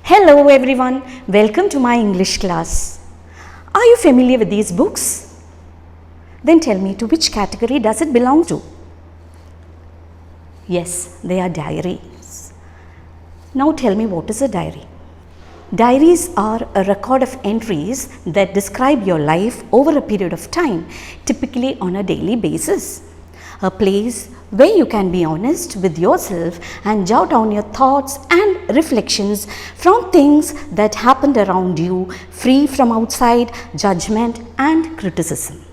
Hello everyone, welcome to my English class. Are you familiar with these books? Then tell me, to which category does it belong to? Yes, they are diaries. Now tell me, what is a diary? Diaries are a record of entries that describe your life over a period of time, typically on a daily basis. A place where you can be honest with yourself and jot down your thoughts and reflections from things that happened around you, free from outside judgment and criticism.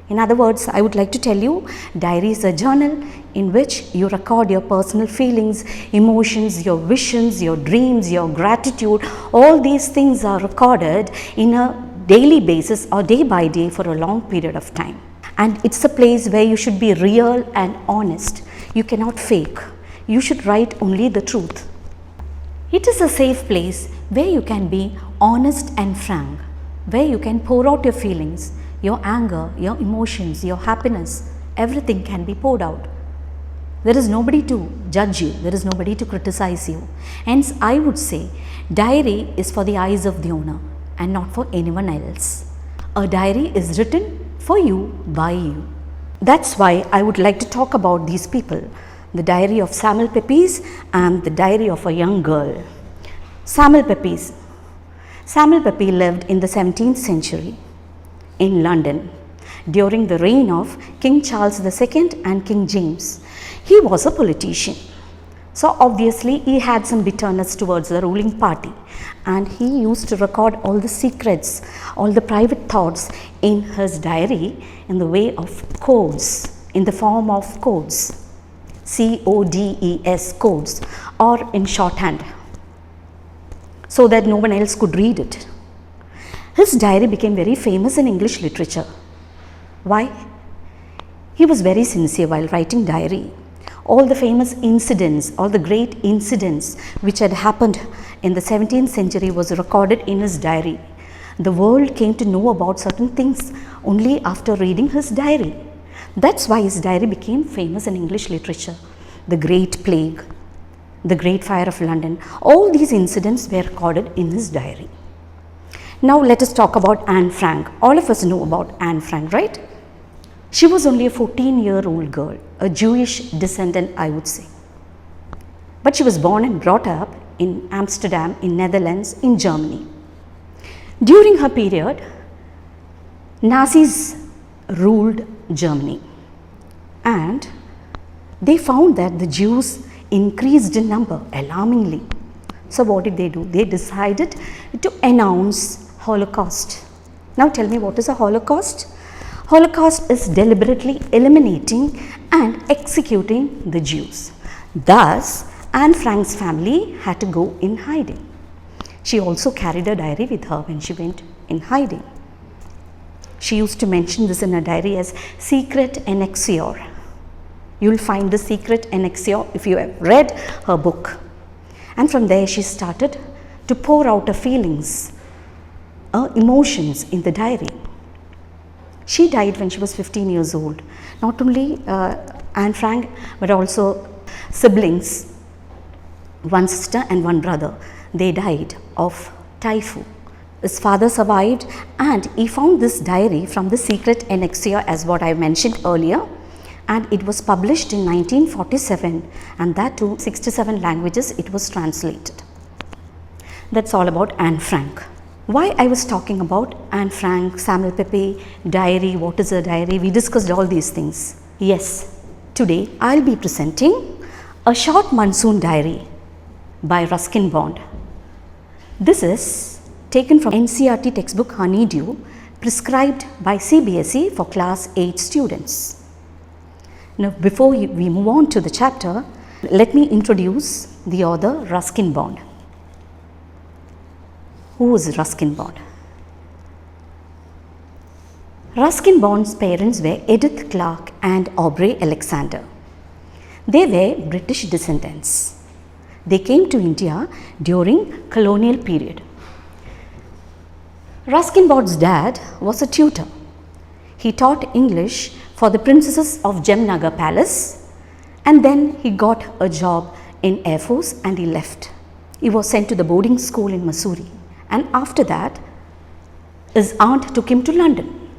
In other words, I would like to tell you, diary is a journal in which you record your personal feelings, emotions, your visions, your dreams, your gratitude. All these things are recorded in a daily basis or day by day for a long period of time. And it's a place where you should be real and honest. You cannot fake. You should write only the truth. It is a safe place where you can be honest and frank, where you can pour out your feelings, your anger, your emotions, your happiness. Everything can be poured out. There is nobody to judge you. There is nobody to criticize you. Hence, I would say, diary is for the eyes of the owner and not for anyone else. A diary is written for you, by you. That's why I would like to talk about these people, the diary of Samuel Pepys and the diary of a young girl. Samuel Pepys. Samuel Pepys lived in the 17th century in London during the reign of King Charles II and King James. He was a politician. So obviously he had some bitterness towards the ruling party, and he used to record all the secrets, all the private thoughts in his diary in the way of codes, in the form of codes, C-O-D-E-S, codes, or in shorthand, so that no one else could read it. His diary became very famous in English literature. Why? He was very sincere while writing diary. All the famous incidents, all the great incidents which had happened in the 17th century was recorded in his diary. The world came to know about certain things only after reading his diary. That's why his diary became famous in English literature. The Great Plague, the Great Fire of London, all these incidents were recorded in his diary. Now let us talk about Anne Frank. All of us know about Anne Frank, right? She was only a 14-year-old girl, a Jewish descendant, I would say. But she was born and brought up in Amsterdam, in Netherlands, in Germany. During her period, Nazis ruled Germany, and they found that the Jews increased in number alarmingly. So what did they do? They decided to announce Holocaust. Now tell me, what is a Holocaust? Holocaust is deliberately eliminating and executing the Jews. Thus, Anne Frank's family had to go in hiding. She also carried a diary with her when she went in hiding. She used to mention this in her diary as secret annexure. You will find the secret annexure if you have read her book. And from there she started to pour out her feelings, her emotions in the diary. She died when she was 15 years old. Not only Anne Frank, but also siblings, one sister and one brother. They died of typhoid. His father survived, and he found this diary from the secret annexure, as what I mentioned earlier, and it was published in 1947, and that too 67 languages it was translated. That's all about Anne Frank. Why I was talking about Anne Frank, Samuel Pepys, diary, what is a diary? We discussed all these things. Yes, today I'll be presenting a short Monsoon diary by Ruskin Bond. This is taken from NCERT textbook Honeydew, prescribed by CBSE for class 8 students. Now before we move on to the chapter, let me introduce the author Ruskin Bond. Who is Ruskin Bond? Ruskin Bond's parents were Edith Clark and Aubrey Alexander. They were British descendants. They came to India during colonial period. Ruskin Bond's dad was a tutor. He taught English for the princesses of Jamnagar Palace, and then he got a job in Air Force and he left. He was sent to the boarding school in Missouri, and after that, his aunt took him to London.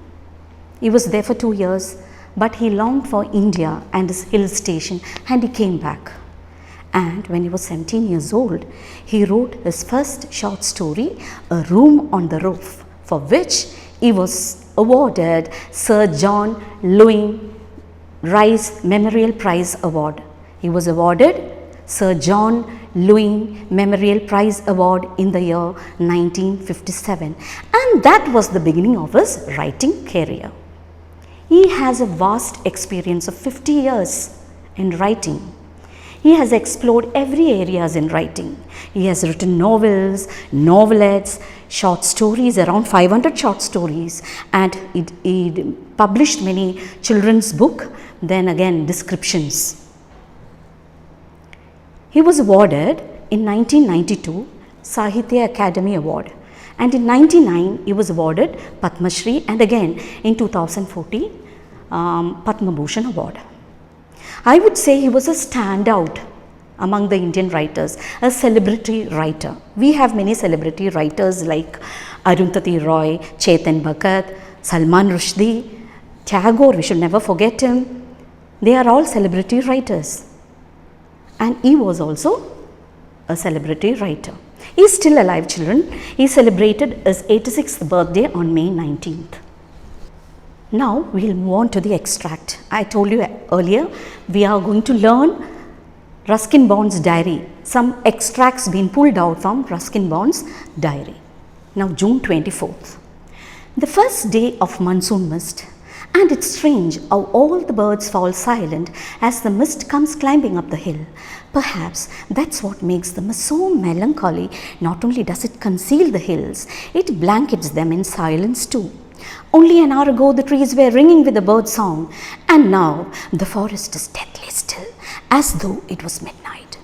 He was there for 2 years, but he longed for India and his hill station, and he came back. And when he was 17 years old, he wrote his first short story, A Room on the Roof, for which he was awarded Sir John Louis Rice Memorial Prize Award. He was awarded Sir John Louis Memorial Prize Award in the year 1957, and that was the beginning of his writing career. He has a vast experience of 50 years in writing. He has explored every areas in writing. He has written novels, novelettes, short stories, around 500 short stories, and he published many children's book, then again descriptions. He was awarded in 1992 Sahitya Academy Award, and in 1999 he was awarded Padma Shri, and again in 2014 Padma Bhushan Award. I would say he was a standout among the Indian writers, a celebrity writer. We have many celebrity writers like Arundhati Roy, Chetan Bhagat, Salman Rushdie, Tagore, we should never forget him. They are all celebrity writers, and he was also a celebrity writer. He is still alive, children. He celebrated his 86th birthday on May 19th. Now we will move on to the extract. I told you earlier, we are going to learn Ruskin Bond's diary. Some extracts been pulled out from Ruskin Bond's diary. Now June 24th. The first day of monsoon mist, and it's strange how all the birds fall silent as the mist comes climbing up the hill. Perhaps that's what makes the mist so melancholy. Not only does it conceal the hills, it blankets them in silence too. Only an hour ago the trees were ringing with a bird song, and now the forest is deathly still, as though it was midnight.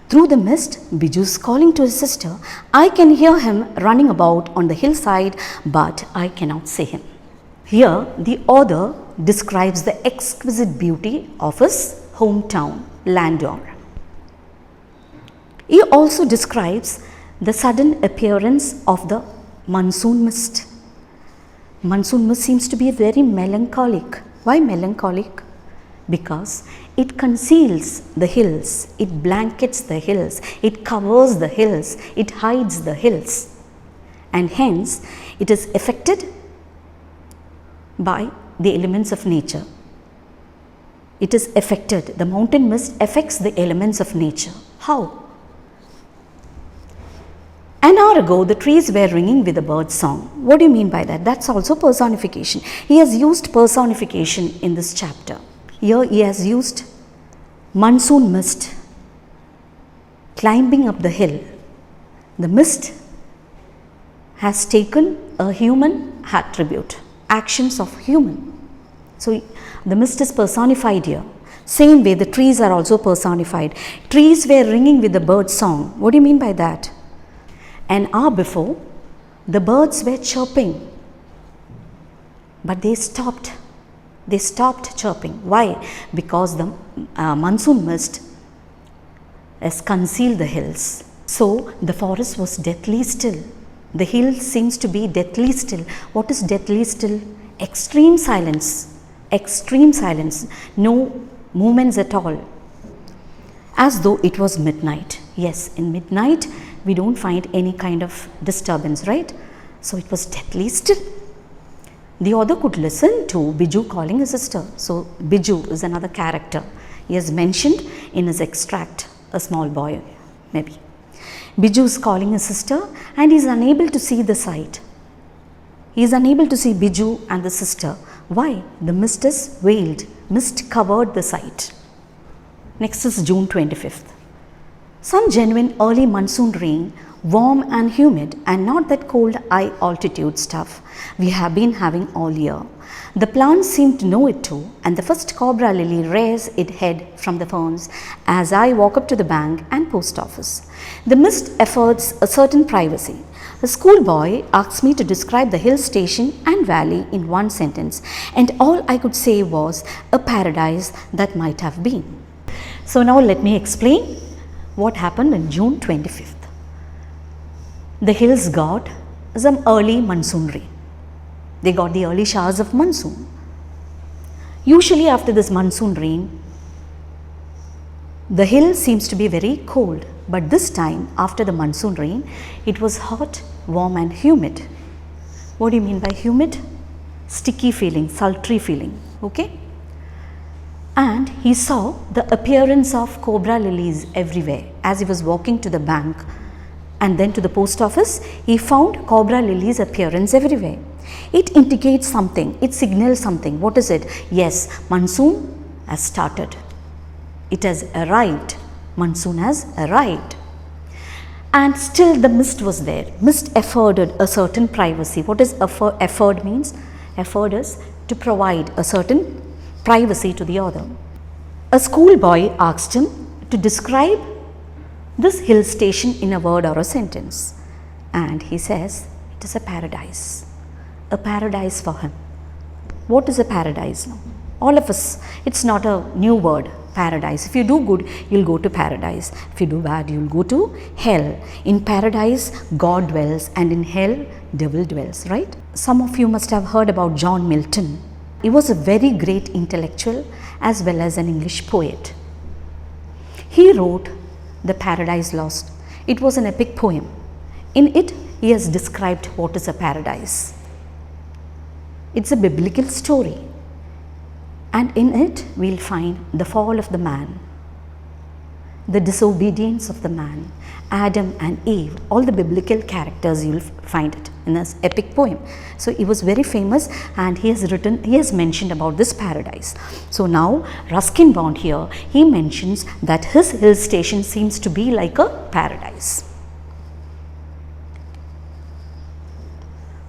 Through the mist, Biju's calling to his sister. I can hear him running about on the hillside, but I cannot see him. Here, the author describes the exquisite beauty of his hometown, Landor. He also describes the sudden appearance of the monsoon mist. Monsoon mist seems to be very melancholic. Why melancholic? Because it conceals the hills, it blankets the hills, it covers the hills, it hides the hills, and hence it is affected by the elements of nature. It is affected, the mountain mist affects the elements of nature. How? An hour ago, the trees were ringing with a bird song. What do you mean by that? That's also personification. He has used personification in this chapter. Here he has used monsoon mist climbing up the hill. The mist has taken a human attribute, actions of human. So the mist is personified here. Same way the trees are also personified. Trees were ringing with the bird song. What do you mean by that? An hour before, the birds were chirping, but they stopped. They stopped chirping. Why? Because the monsoon mist has concealed the hills. So the forest was deathly still. The hill seems to be deathly still. What is deathly still? Extreme silence. Extreme silence. No movements at all. As though it was midnight. Yes, in midnight, we don't find any kind of disturbance, right? So it was deathly still. The author could listen to Biju calling his sister. So Biju is another character. He has mentioned in his extract a small boy, maybe. Biju is calling his sister and he is unable to see the sight. He is unable to see Biju and the sister. Why? The mist is veiled. Mist covered the sight. Next is June 25th. Some genuine early monsoon rain, warm and humid, and not that cold high altitude stuff we have been having all year. The plants seem to know it too, and the first cobra lily rears its head from the ferns as I walk up to the bank and post office. The mist affords a certain privacy. A schoolboy asked me to describe the hill station and valley in one sentence, and all I could say was a paradise that might have been. So now let me explain what happened on June 25th. the hills got some early monsoon rain. They got the early showers of monsoon. Usually after this monsoon rain, the hill seems to be very cold, but this time after the monsoon rain, it was hot, warm and humid. What do you mean by humid? Sticky feeling, sultry feeling, okay? And he saw the appearance of cobra lilies everywhere. As he was walking to the bank and then to the post office, he found cobra lilies appearance everywhere. It indicates something, it signals something. What is it? Yes, monsoon has started. It has arrived. Monsoon has arrived. And still the mist was there. Mist afforded a certain privacy. What does afford means? Afford is to provide a certain privacy to the other. A schoolboy asked him to describe this hill station in a word or a sentence. And he says, it is a paradise. A paradise for him. What is a paradise now? All of us, it's not a new word, paradise. If you do good, you'll go to paradise. If you do bad, you'll go to hell. In paradise, God dwells, and in hell, devil dwells, right? Some of you must have heard about John Milton. He was a very great intellectual as well as an English poet. He wrote The Paradise Lost. It was an epic poem. In it, he has described what is a paradise. It's a biblical story. And in it, we'll find the fall of the man, the disobedience of the man, Adam and Eve, all the biblical characters, you'll find it in this epic poem. So he was very famous, and he has mentioned about this paradise. So now Ruskin Bond here, he mentions that his hill station seems to be like a paradise.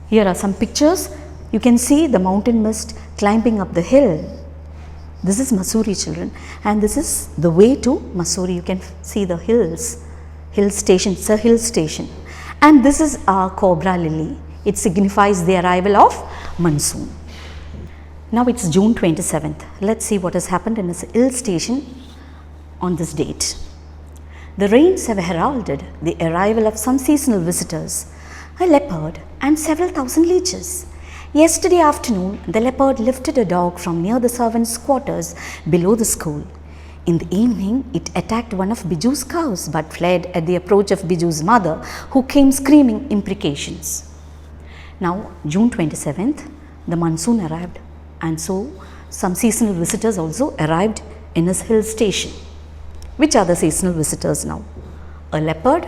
Here are some pictures. You can see the mountain mist climbing up the hill. This is Mussoorie, children, and this is the way to Mussoorie. You can see the hills, hill station, it's a hill station. And this is our cobra lily. It signifies the arrival of monsoon. Now it's June 27th. Let's see what has happened in this hill station on this date. The rains have heralded the arrival of some seasonal visitors, a leopard and several thousand leeches. Yesterday afternoon, the leopard lifted a dog from near the servants' quarters below the school. In the evening, it attacked one of Biju's cows but fled at the approach of Biju's mother, who came screaming imprecations. Now, June 27th, the monsoon arrived, and so some seasonal visitors also arrived in his hill station. Which are the seasonal visitors now? A leopard,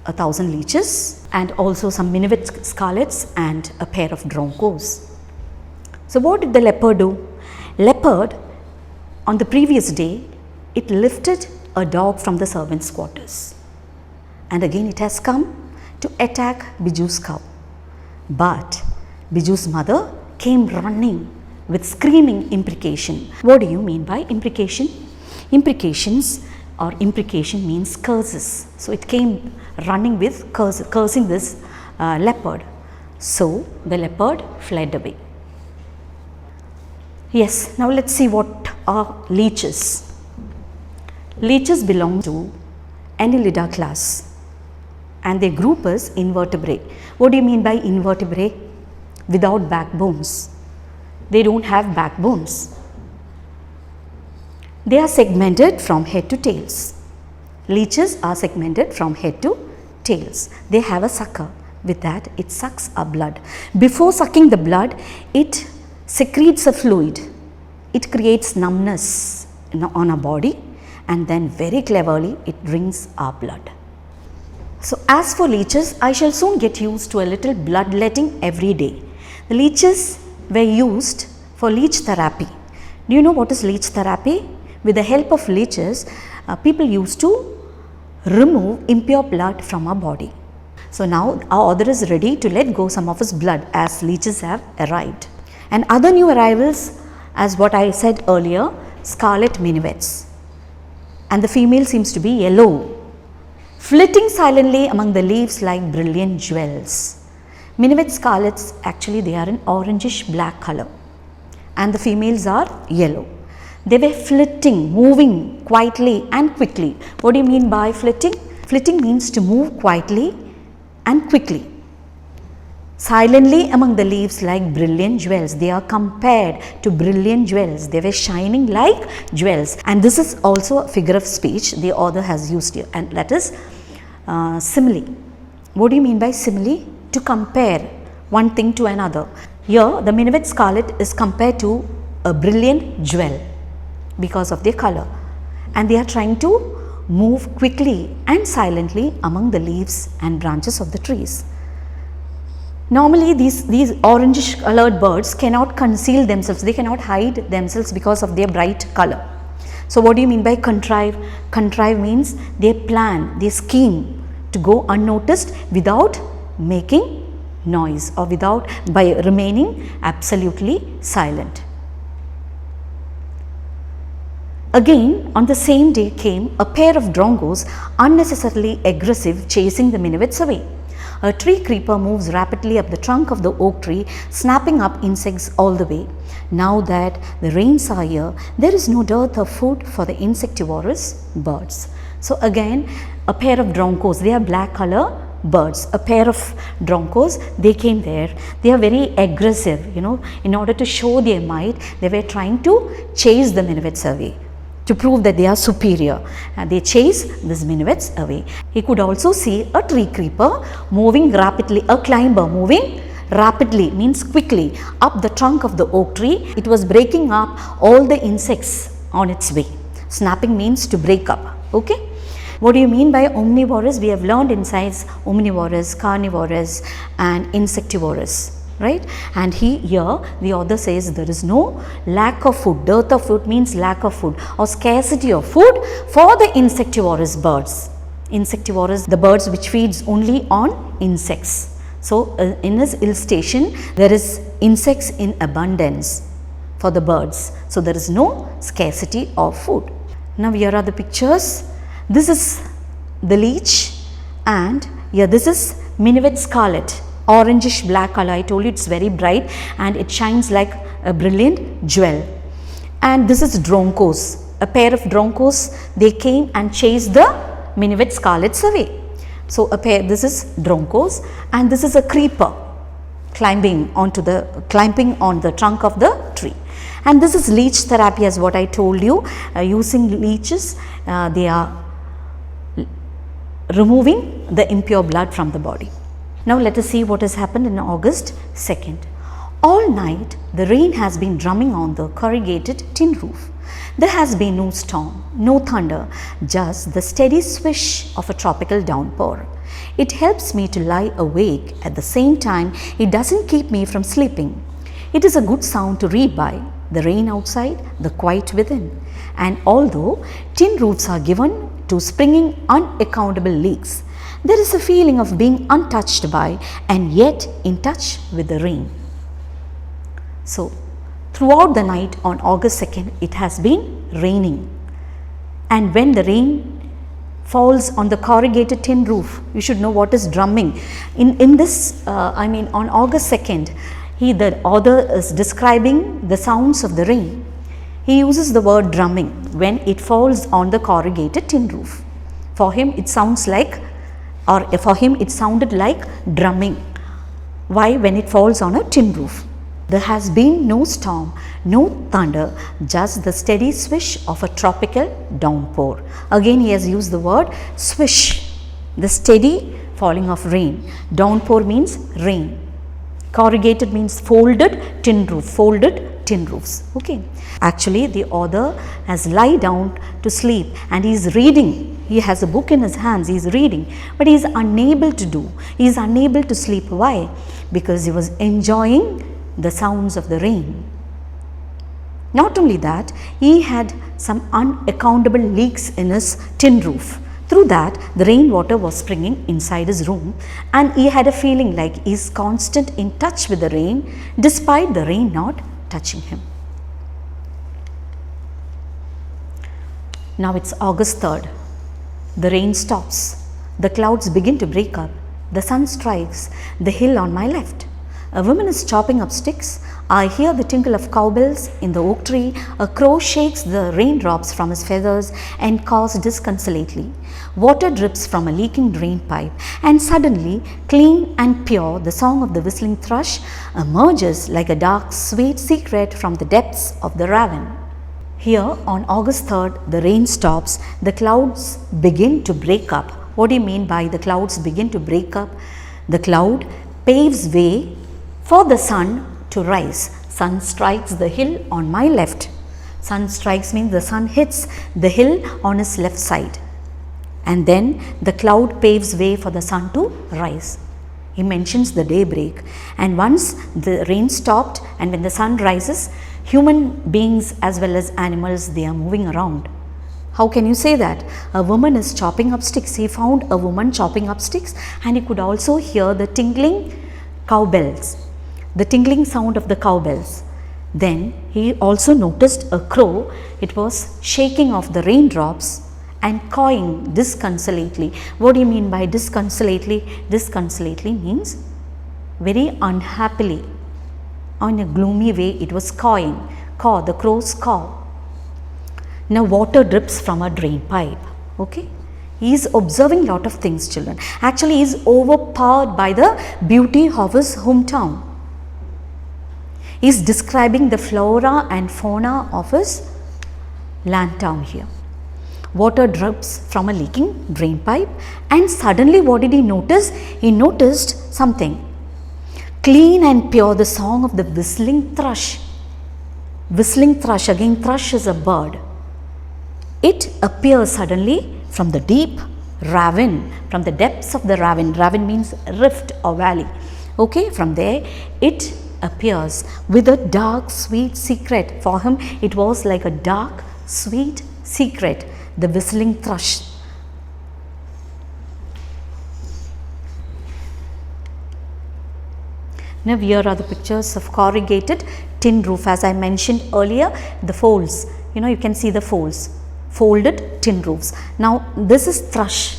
1,000 leeches, and also some minivet scarlets and a pair of droncos. So what did the leopard do? Leopard, on the previous day, it lifted a dog from the servants' quarters, and again it has come to attack Biju's cow. But Biju's mother came running with screaming imprecation. What do you mean by imprecation? Imprecations or imprecation means curses. So it came running with cursing this leopard. So the leopard fled away. Yes, now let's see what are leeches. Leeches belong to Annelida class, and their group is invertebrate. What do you mean by invertebrate? Without backbones. They don't have backbones. They are segmented from head to tails. Leeches are segmented from head to tails. They have a sucker. With that, it sucks our blood. Before sucking the blood, it secretes a fluid. It creates numbness on our body, and then very cleverly it drinks our blood. So as for leeches, I shall soon get used to a little bloodletting every day. The leeches were used for leech therapy. Do you know what is leech therapy? With the help of leeches, people used to remove impure blood from our body. So now our author is ready to let go some of his blood as leeches have arrived. And other new arrivals, as what I said earlier, scarlet minivets. And the female seems to be yellow, flitting silently among the leaves like brilliant jewels. Minivet scarlets, actually they are an orangish black color, and the females are yellow. They were flitting, moving quietly and quickly. What do you mean by flitting? Flitting means to move quietly and quickly. Silently among the leaves like brilliant jewels. They are compared to brilliant jewels. They were shining like jewels. And this is also a figure of speech the author has used here, and that is simile. What do you mean by simile? To compare one thing to another. Here the Minivet scarlet is compared to a brilliant jewel because of their color, and they are trying to move quickly and silently among the leaves and branches of the trees. Normally these orangish colored birds cannot conceal themselves, they cannot hide themselves because of their bright color. So what do you mean by contrive? Contrive means they plan, they scheme to go unnoticed without making noise or by remaining absolutely silent. Again on the same day came a pair of drongos, unnecessarily aggressive, chasing the minivets away. A tree creeper moves rapidly up the trunk of the oak tree, snapping up insects all the way. Now that the rains are here, there is no dearth of food for the insectivorous birds. So again, a pair of drongos, they are black color birds. A pair of drongos, they came there. They are very aggressive, in order to show their might, they were trying to chase the minivets away, to prove that they are superior, and they chase these minivets away. He could also see a tree creeper moving rapidly, a climber moving rapidly means quickly up the trunk of the oak tree. It was breaking up all the insects on its way. Snapping means to break up. Okay. What do you mean by omnivorous? We have learned insects, omnivorous, carnivorous and insectivorous. Right, and here the author says there is no lack of food. Dearth of food means lack of food or scarcity of food for the insectivorous birds. Insectivorous, the birds which feeds only on insects. So in this illustration there is insects in abundance for the birds. So there is no scarcity of food. Now here are the pictures. This is the leech, and here this is Minivet scarlet. Orangish black color. I told you it's very bright and it shines like a brilliant jewel. And this is drongos. A pair of drongos, they came and chased the Minivet scarlets away. So this is drongos, and this is a creeper climbing on the trunk of the tree. And this is leech therapy, as what I told you. Using leeches, they are removing the impure blood from the body. Now let us see what has happened in August 2nd. All night the rain has been drumming on the corrugated tin roof. There has been no storm, no thunder, just the steady swish of a tropical downpour. It helps me to lie awake. At the same time, it doesn't keep me from sleeping. It is a good sound to read by, the rain outside, the quiet within. And although tin roofs are given to springing unaccountable leaks, there is a feeling of being untouched by and yet in touch with the rain. So, throughout the night on August 2nd, it has been raining. And when the rain falls on the corrugated tin roof, you should know what is drumming. On August 2nd, the author is describing the sounds of the rain. He uses the word drumming when it falls on the corrugated tin roof. For him, it sounds like, or for him it sounded like drumming. Why? When it falls on a tin roof. There has been no storm, no thunder, just the steady swish of a tropical downpour. Again he has used the word swish, the steady falling of rain. Downpour means rain. Corrugated means folded tin roof, folded tin roofs. Okay. Actually the author has lie down to sleep and he is reading. He has a book in his hands, he is reading, but he is unable to sleep. Why? Because he was enjoying the sounds of the rain. Not only that, he had some unaccountable leaks in his tin roof. Through that, the rainwater was springing inside his room, and he had a feeling like he is constant in touch with the rain despite the rain not touching him. Now it's August 3rd. The rain stops. The clouds begin to break up. The sun strikes the hill on my left. A woman is chopping up sticks I hear the tinkle of cowbells in the oak tree. A crow shakes the raindrops from his feathers and caws disconsolately. Water drips from a leaking drain pipe, and suddenly, clean and pure, the song of the whistling thrush emerges like a dark, sweet secret from the depths of the ravine. Here on August 3rd, the rain stops, the clouds begin to break up. What do you mean by the clouds begin to break up? The cloud paves way for the sun to rise. Sun strikes the hill on my left. Sun strikes means the sun hits the hill on his left side. And then the cloud paves way for the sun to rise. He mentions the daybreak, and once the rain stopped and when the sun rises, human beings as well as animals, they are moving around. How can you say that? A woman is chopping up sticks. He found a woman chopping up sticks, and he could also hear the tinkling cowbells, the tinkling sound of the cowbells. Then he also noticed a crow. It was shaking off the raindrops and cawing disconsolately. What do you mean by disconsolately? Disconsolately means very unhappily. On a gloomy way, it was cawing. Caw, the crow's caw. Now water drips from a drain pipe. Okay. He is observing lot of things, children. Actually, he is overpowered by the beauty of his hometown. He is describing the flora and fauna of his land town here. Water drips from a leaking drain pipe, and suddenly what did he notice? He noticed something. Clean and pure, the song of the whistling thrush. Whistling thrush, again thrush is a bird. It appears suddenly from the deep ravine, from the depths of the ravine. Ravine means rift or valley. Okay, from there it appears with a dark, sweet secret. For him, it was like a dark, sweet secret, the whistling thrush. Now here are the pictures of corrugated tin roof. As I mentioned earlier, the folds, you can see the folds, folded tin roofs. Now this is thrush,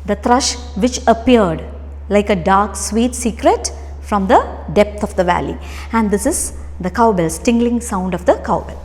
the thrush which appeared like a dark, sweet secret from the depth of the valley, and this is the cowbells, tingling sound of the cowbell.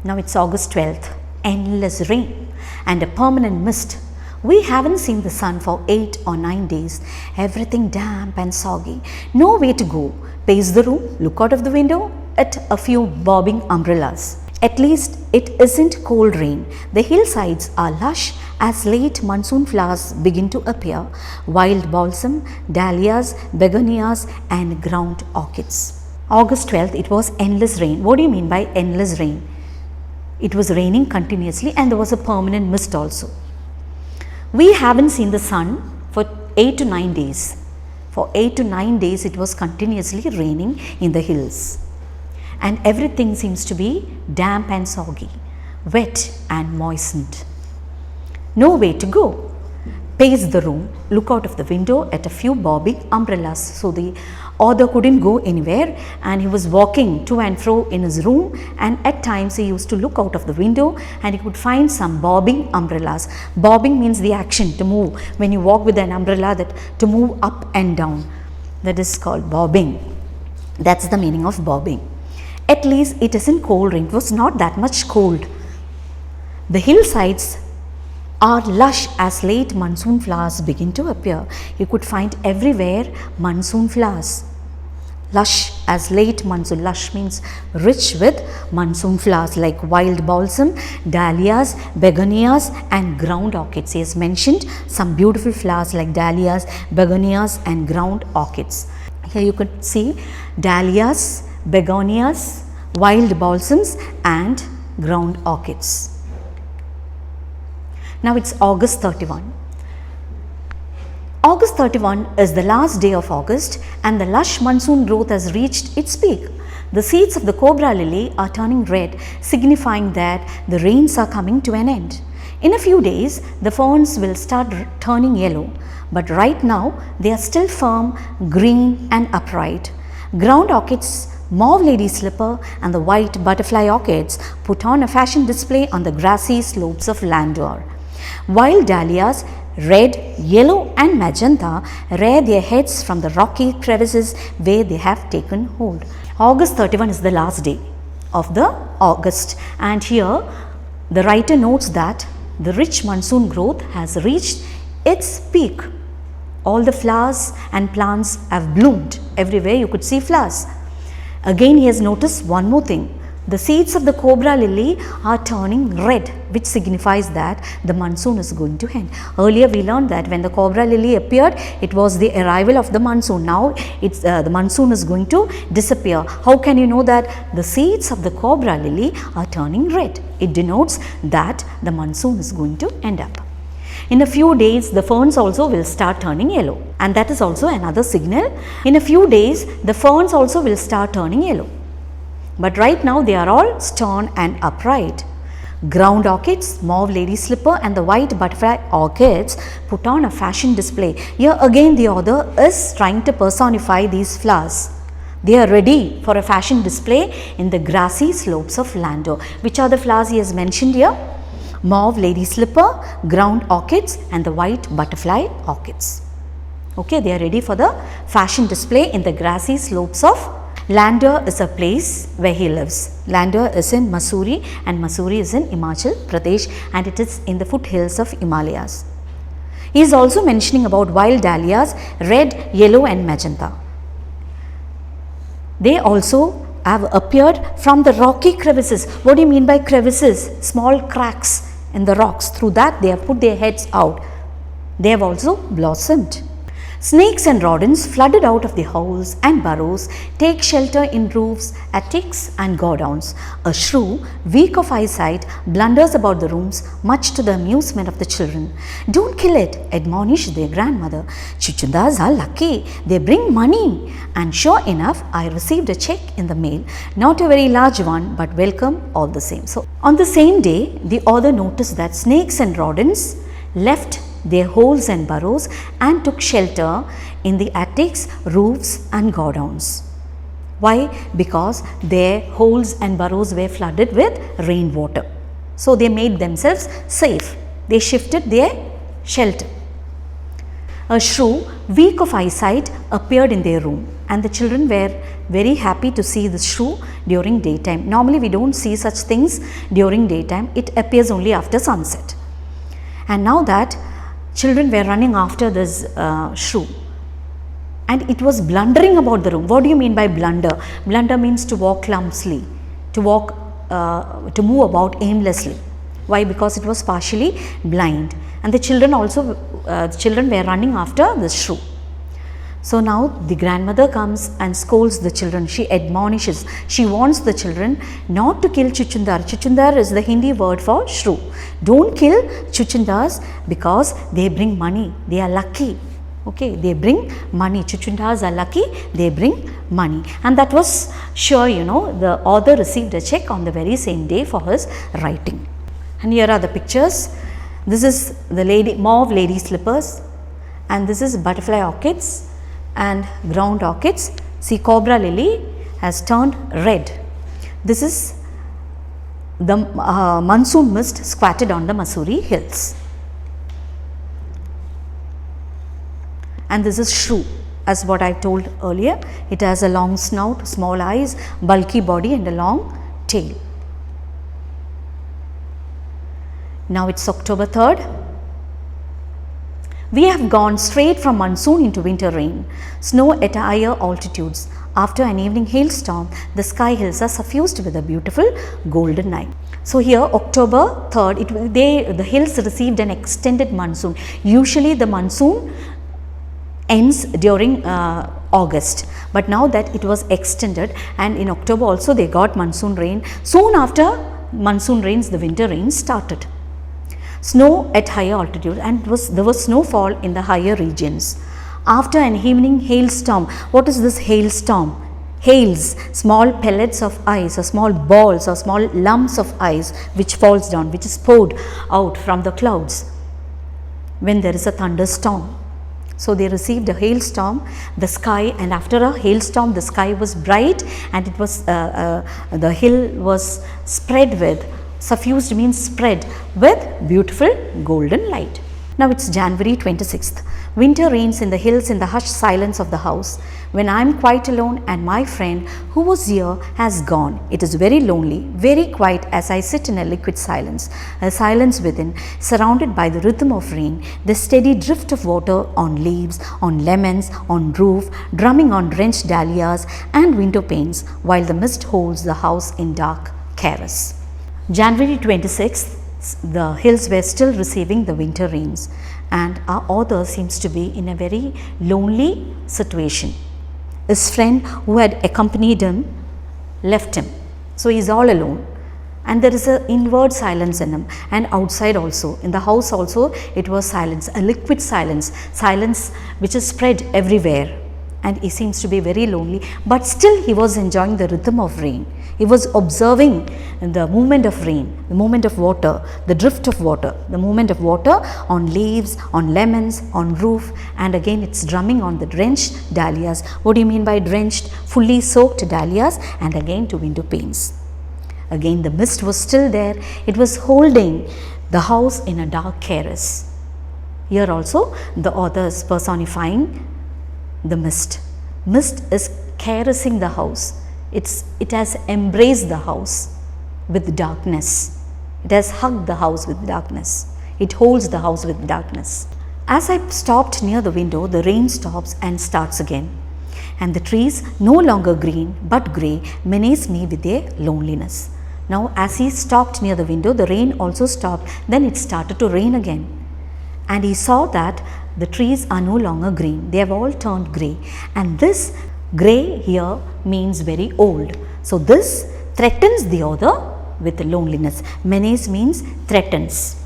Now it's August 12th, endless rain and a permanent mist. We haven't seen the sun for 8 or 9 days. Everything damp and soggy. No way to go. Pace the room, look out of the window at a few bobbing umbrellas. At least it isn't cold rain. The hillsides are lush as late monsoon flowers begin to appear. Wild balsam, dahlias, begonias and ground orchids. August 12th, it was endless rain. What do you mean by endless rain? It was raining continuously and there was a permanent mist also. We haven't seen the sun for 8 to 9 days. For 8 to 9 days it was continuously raining in the hills. And everything seems to be damp and soggy, wet and moistened. No way to go. Pace the room, look out of the window at a few bobbing umbrellas. So the author couldn't go anywhere and he was walking to and fro in his room, and at times he used to look out of the window and he could find some bobbing umbrellas. Bobbing means the action to move. When you walk with an umbrella, that to move up and down, that is called bobbing. That's the meaning of bobbing. At least it isn't cold rain. It was not that much cold. The hillsides are lush as late monsoon flowers begin to appear. You could find everywhere monsoon flowers. Lush as late monsoon. Lush means rich with monsoon flowers like wild balsam, dahlias, begonias and ground orchids. He has mentioned some beautiful flowers like dahlias, begonias and ground orchids. Here you could see dahlias, begonias, wild balsams and ground orchids. Now it's August 31. August 31 is the last day of August and the lush monsoon growth has reached its peak. The seeds of the cobra lily are turning red, signifying that the rains are coming to an end. In a few days, the ferns will start turning yellow, but right now they are still firm, green and upright. Ground orchids, mauve lady slipper and the white butterfly orchids put on a fashion display on the grassy slopes of Landor. Wild dahlias, red, yellow and magenta rear their heads from the rocky crevices where they have taken hold. August 31 is the last day of the August, and here the writer notes that the rich monsoon growth has reached its peak. All the flowers and plants have bloomed. Everywhere you could see flowers. Again he has noticed one more thing. The seeds of the cobra lily are turning red, which signifies that the monsoon is going to end. Earlier we learned that when the cobra lily appeared, it was the arrival of the monsoon. Now it's the monsoon is going to disappear. How can you know that? The seeds of the cobra lily are turning red. It denotes that the monsoon is going to end up. In a few days, the ferns also will start turning yellow, and that is also another signal. In a few days, the ferns also will start turning yellow. But right now they are all stern and upright. Ground orchids, mauve lady slipper and the white butterfly orchids put on a fashion display. Here again the author is trying to personify these flowers. They are ready for a fashion display in the grassy slopes of Landor. Which are the flowers he has mentioned here? Mauve lady slipper, ground orchids and the white butterfly orchids. Okay, they are ready for the fashion display in the grassy slopes of Landor is a place where he lives. Landor is in Mussoorie, and Mussoorie is in Himachal Pradesh, and it is in the foothills of Himalayas. He is also mentioning about wild dahlias, red, yellow and magenta. They also have appeared from the rocky crevices. What do you mean by crevices? Small cracks in the rocks. Through that they have put their heads out. They have also blossomed. Snakes and rodents flooded out of the holes and burrows take shelter in roofs, attics and godowns. A shrew, weak of eyesight, blunders about the rooms, much to the amusement of the children. "Don't kill it," admonished their grandmother. "Chuchundas are lucky, they bring money." And sure enough, I received a check in the mail, not a very large one, but welcome all the same. So on the same day, the author noticed that snakes and rodents left their holes and burrows and took shelter in the attics, roofs and godowns. Why? Because their holes and burrows were flooded with rainwater. So they made themselves safe. They shifted their shelter. A shrew, weak of eyesight, appeared in their room, and the children were very happy to see the shrew during daytime. Normally we don't see such things during daytime. It appears only after sunset. And now that children were running after this shrew, and it was blundering about the room. What do you mean by blunder? Blunder means to walk clumsily, to move about aimlessly. Why? Because it was partially blind, and the children also were running after the shrew. So now the grandmother comes and scolds the children. She admonishes, she warns the children not to kill chuchundar. Chuchundar is the Hindi word for shrew. Don't kill chuchundars because they bring money. They are lucky. Okay, they bring money. Chuchundars are lucky, they bring money. And that was sure, the author received a check on the very same day for his writing. And here are the pictures. This is the mauve lady slippers, and this is butterfly orchids and ground orchids. See, cobra lily has turned red. This is the monsoon mist squatted on the Mussoorie hills. And this is shrew, as what I told earlier. It has a long snout, small eyes, bulky body and a long tail. Now it's October 3rd. We have gone straight from monsoon into winter rain, snow at higher altitudes. After an evening hailstorm, the sky hills are suffused with a beautiful golden night. So here October 3rd, the hills received an extended monsoon. Usually the monsoon ends during August, but now that it was extended, and in October also they got monsoon rain. Soon after monsoon rains, the winter rains started. Snow at higher altitude, and there was snowfall in the higher regions. After an evening hailstorm. What is this hailstorm? Hails, small pellets of ice or small balls or small lumps of ice which falls down, which is poured out from the clouds when there is a thunderstorm. So they received a hailstorm, the sky, and after a hailstorm the sky was bright, and it was the hill was spread with, suffused means spread with beautiful golden light. Now it's January 26th. Winter reigns in the hills in the hushed silence of the house. When I am quite alone and my friend who was here has gone, it is very lonely, very quiet as I sit in a liquid silence, a silence within, surrounded by the rhythm of rain, the steady drift of water on leaves, on lemons, on roof, drumming on drenched dahlias and window panes, while the mist holds the house in dark caress. January 26th. The hills were still receiving the winter rains, and our author seems to be in a very lonely situation. His friend who had accompanied him left him, so he is all alone, and there is an inward silence in him, and outside also, in the house also it was silence, a liquid silence, silence which is spread everywhere, and he seems to be very lonely, but still he was enjoying the rhythm of rain. He was observing the movement of rain, the movement of water, the drift of water, the movement of water on leaves, on lemons, on roof, and again it's drumming on the drenched dahlias. What do you mean by drenched? Fully soaked dahlias, and again to window panes. Again the mist was still there. It was holding the house in a dark caress. Here also the author is personifying the mist. Mist is caressing the house. It has embraced the house with darkness. It has hugged the house with darkness. It holds the house with darkness. As I stopped near the window, the rain stops and starts again. And the trees, no longer green but grey, menace me with their loneliness. Now as he stopped near the window, the rain also stopped. Then it started to rain again. And he saw that the trees are no longer green. They have all turned grey. And this grey here means very old. So this threatens the author with loneliness. Menace means threatens.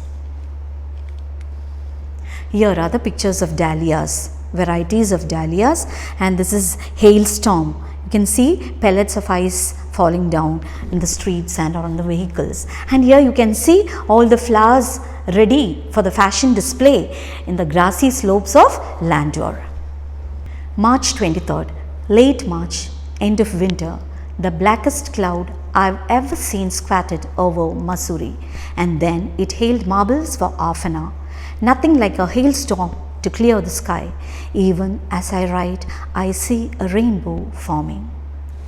Here are the pictures of dahlias, varieties of dahlias, and this is hailstorm. You can see pellets of ice falling down in the streets and on the vehicles. And here you can see all the flowers ready for the fashion display in the grassy slopes of Landor. March 23rd. Late March, end of winter, the blackest cloud I've ever seen squatted over Mussoorie, and then it hailed marbles for half an hour. Nothing like a hailstorm to clear the sky. Even as I write, I see a rainbow forming.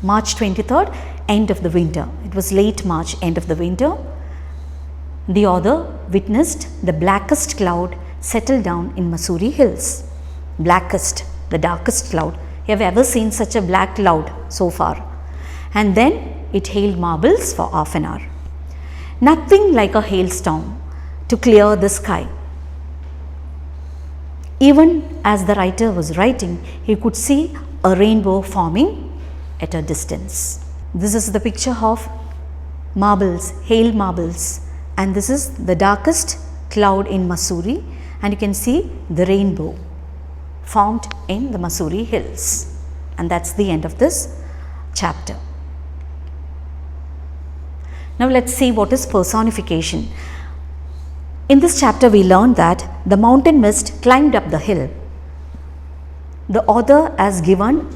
March 23rd, end of the winter. It was late March, end of the winter. The author witnessed the blackest cloud settle down in Mussoorie hills. Blackest, the darkest cloud. You have ever seen such a black cloud so far? And then it hailed marbles for half an hour. Nothing like a hailstorm to clear the sky. Even as the writer was writing, he could see a rainbow forming at a distance. This is the picture of marbles, hail marbles, and this is the darkest cloud in Mussoorie, and you can see the rainbow formed in the Mussoorie hills. And that's the end of this chapter. Now let's see what is personification. In this chapter we learned that the mountain mist climbed up the hill. The author has given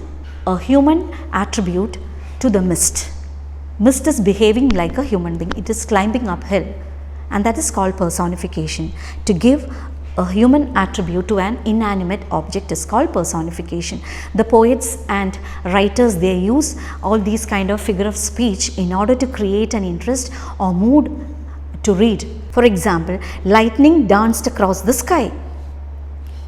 a human attribute to the mist. Mist is behaving like a human being. It is climbing uphill, and that is called personification. To give a human attribute to an inanimate object is called personification. The poets and writers, they use all these kind of figure of speech in order to create an interest or mood to read. For example, lightning danced across the sky.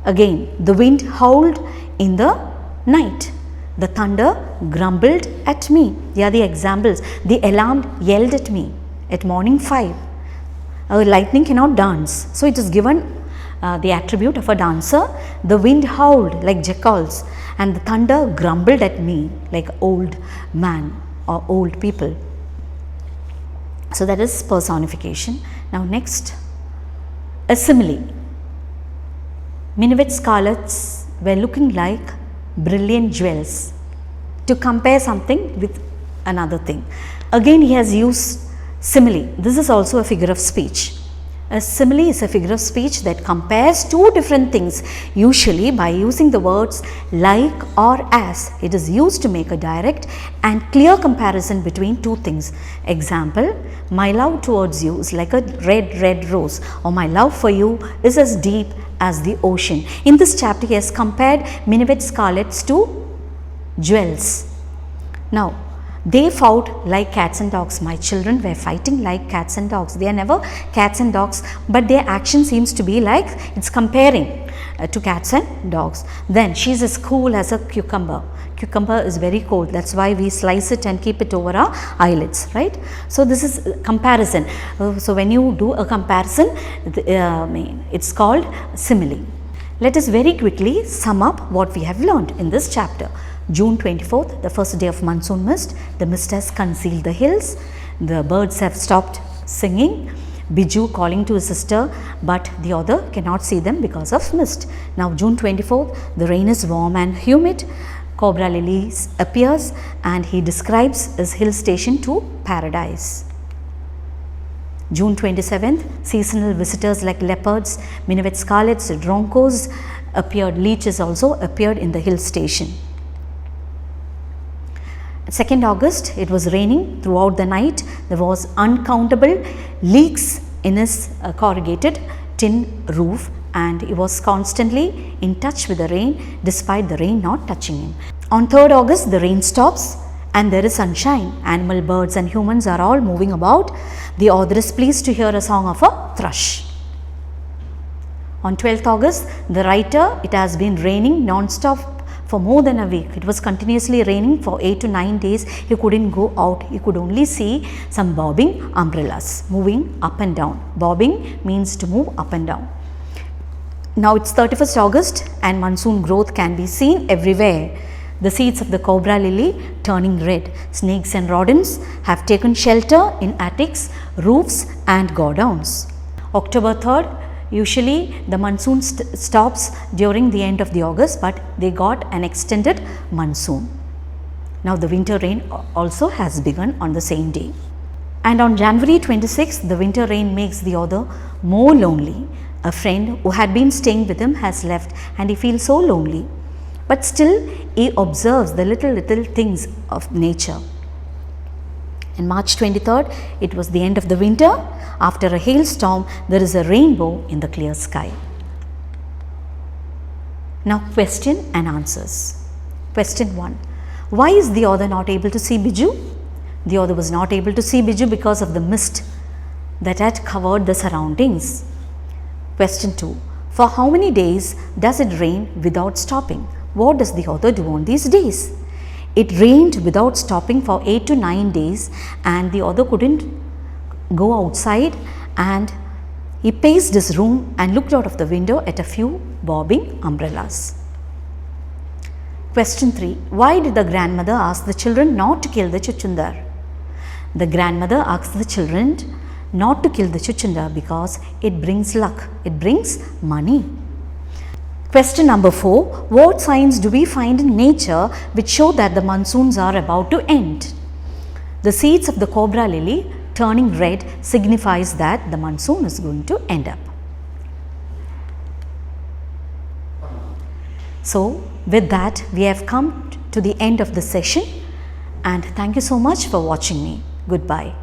Again, the wind howled in the night. The thunder grumbled at me. They are the examples. The alarm yelled at me at morning 5. Lightning cannot dance, so it is given the attribute of a dancer. The wind howled like jackals, and the thunder grumbled at me like old man or old people. So that is personification. Now next, a simile. Minuet scarlets were looking like brilliant jewels, to compare something with another thing. Again he has used simile. This is also a figure of speech. A simile is a figure of speech that compares two different things, usually by using the words like or as. It is used to make a direct and clear comparison between two things. Example, my love towards you is like a red, red rose, or my love for you is as deep as the ocean. In this chapter, he has compared minuet scarlets to jewels. Now, they fought like cats and dogs. My children were fighting like cats and dogs. They are never cats and dogs, but their action seems to be like it's comparing to cats and dogs. Then she is as cool as a cucumber. Cucumber is very cold. That's why we slice it and keep it over our eyelids, right? So this is comparison. So when you do a comparison, it's called simile. Let us very quickly sum up what we have learned in this chapter. June 24th, the first day of monsoon mist. The mist has concealed the hills. The birds have stopped singing. Biju calling to his sister, but the other cannot see them because of mist. Now June 24th, the rain is warm and humid. Cobra lily appears and he describes his hill station to paradise. June 27th, seasonal visitors like leopards, minuet scarlets, roncos appeared. Leeches also appeared in the hill station. 2nd August, it was raining throughout the night. There was uncountable leaks in his corrugated tin roof, and he was constantly in touch with the rain despite the rain not touching him. On 3rd August, the rain stops and there is sunshine. Animal, birds and humans are all moving about. The author is pleased to hear a song of a thrush. On 12th August, the writer, it has been raining non-stop for more than a week. It was continuously raining for 8 to 9 days. He couldn't go out. He could only see some bobbing umbrellas moving up and down. Bobbing means to move up and down. Now it's 31st August and monsoon growth can be seen everywhere. The seeds of the cobra lily turning red. Snakes and rodents have taken shelter in attics, roofs and godowns. October 3rd, usually the monsoon stops during the end of the August, but they got an extended monsoon. Now the winter rain also has begun on the same day. And on January 26th, the winter rain makes the author more lonely. A friend who had been staying with him has left and he feels so lonely. But still he observes the little things of nature. On March 23rd, it was the end of the winter. After a hailstorm, there is a rainbow in the clear sky. Now question and answers. Question 1. Why is the author not able to see Biju? The author was not able to see Biju because of the mist that had covered the surroundings. Question 2. For how many days does it rain without stopping? What does the author do on these days? It rained without stopping for 8 to 9 days and the author couldn't go outside, and he paced his room and looked out of the window at a few bobbing umbrellas. Question 3. Why did the grandmother ask the children not to kill the chuchundar? The grandmother asked the children not to kill the chuchundar because it brings luck, it brings money. Question number 4. What signs do we find in nature which show that the monsoons are about to end? The seeds of the cobra lily turning red signifies that the monsoon is going to end up. So with that, we have come to the end of the session, and thank you so much for watching me. Goodbye.